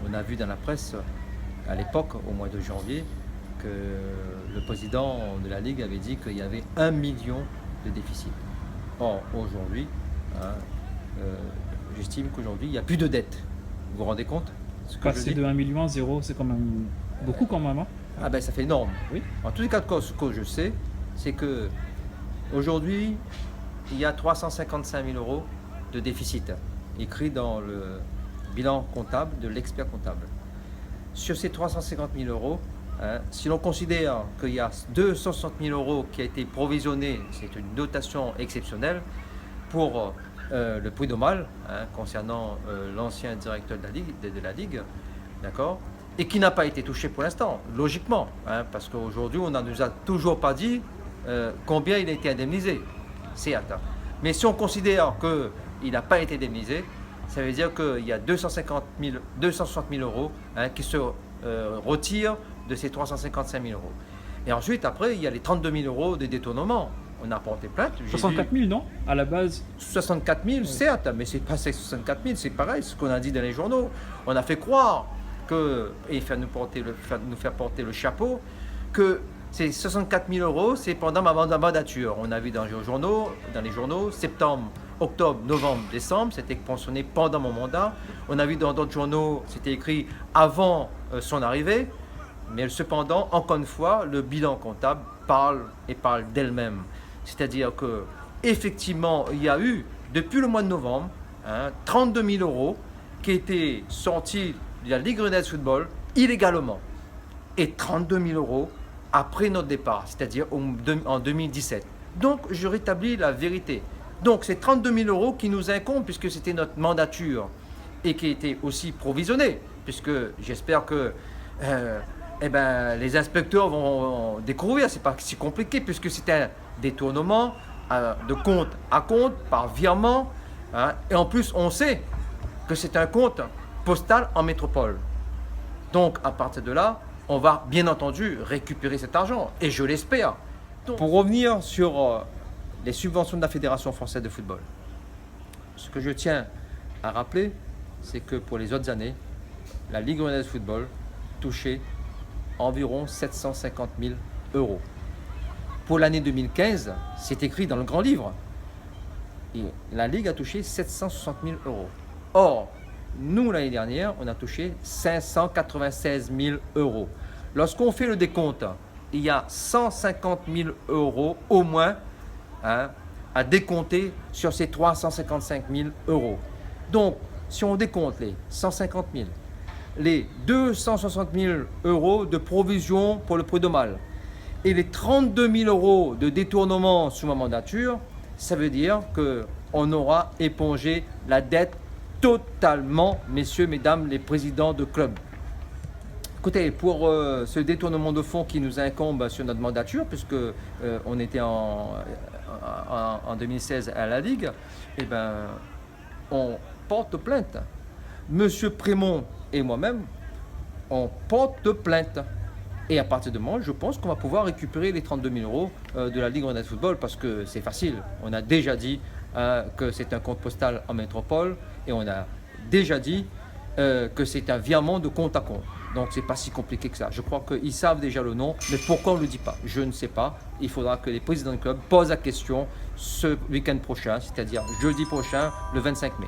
on a vu dans la presse à l'époque, au mois de janvier, que le président de la Ligue avait dit qu'il y avait 1 million de déficit. Or, aujourd'hui, j'estime qu'aujourd'hui, il n'y a plus de dette. Vous vous rendez compte ce que Passer de 1 million à 0, c'est quand même beaucoup quand même. Hein. Ah ben ça fait énorme. Oui. En tous les cas, ce que je sais, c'est que aujourd'hui, il y a 355 000 euros de déficit, écrit dans le bilan comptable de l'expert comptable. Sur ces 350 000 euros, si l'on considère qu'il y a 260 000 euros qui a été provisionné, c'est une dotation exceptionnelle pour le prud'homal, concernant l'ancien directeur de la Ligue, d'accord, et qui n'a pas été touché pour l'instant, logiquement, parce qu'aujourd'hui, on ne nous a toujours pas dit combien il a été indemnisé. Certes. Mais si on considère qu'il n'a pas été indemnisé, ça veut dire qu'il y a 260 000 euros qui se retirent de ces 355 000 euros. Et ensuite, après, il y a les 32 000 euros de détournement. On a porté plainte. 64 000, non? À la base. 64 000, certes, mais c'est pas ces 64 000, c'est pareil, ce qu'on a dit dans les journaux. On a fait croire et nous faire porter le chapeau, que ces 64 000 euros, c'est pendant ma mandature. On a vu dans les journaux, septembre, octobre, novembre, décembre, c'était pensionné pendant mon mandat. On a vu dans d'autres journaux, c'était écrit avant son arrivée. Mais cependant, encore une fois, le bilan comptable parle d'elle-même. C'est-à-dire que effectivement, il y a eu, depuis le mois de novembre, 32 000 euros qui étaient sortis de la Ligue Grenade Football illégalement. Et 32 000 euros après notre départ, c'est-à-dire en 2017. Donc, je rétablis la vérité. Donc, c'est 32 000 euros qui nous incombent puisque c'était notre mandature et qui était aussi provisionnée, puisque j'espère que les inspecteurs vont découvrir, c'est pas si compliqué puisque c'est un détournement de compte à compte par virement, et en plus on sait que c'est un compte postal en métropole. Donc à partir de là, on va bien entendu récupérer cet argent et je l'espère. Pour revenir sur les subventions de la Fédération française de football, ce que je tiens à rappeler, c'est que pour les autres années, la Ligue Grenade Football touchait environ 750 000 euros. Pour l'année 2015, c'est écrit dans le grand livre, et la Ligue a touché 760 000 euros. Or, nous, l'année dernière, on a touché 596 000 euros. Lorsqu'on fait le décompte, il y a 150 000 euros au moins à décompter sur ces 355 000 euros. Donc, si on décompte les 150 000, les 260 000 euros de provision pour le prud'homal et les 32 000 euros de détournement sous ma mandature, ça veut dire qu'on aura épongé la dette totalement, messieurs, mesdames, les présidents de clubs. Écoutez, pour ce détournement de fonds qui nous incombe sur notre mandature, puisque on était en 2016 à la Ligue, on porte plainte. Monsieur Prémont et moi-même, on porte plainte. Et à partir de moi, je pense qu'on va pouvoir récupérer les 32 000 euros de la Ligue Grenade Football parce que c'est facile. On a déjà dit que c'est un compte postal en métropole et on a déjà dit que c'est un virement de compte à compte. Donc c'est pas si compliqué que ça. Je crois qu'ils savent déjà le nom, mais pourquoi on ne le dit pas? Je ne sais pas. Il faudra que les présidents de club posent la question ce week-end prochain, c'est-à-dire jeudi prochain, le 25 mai.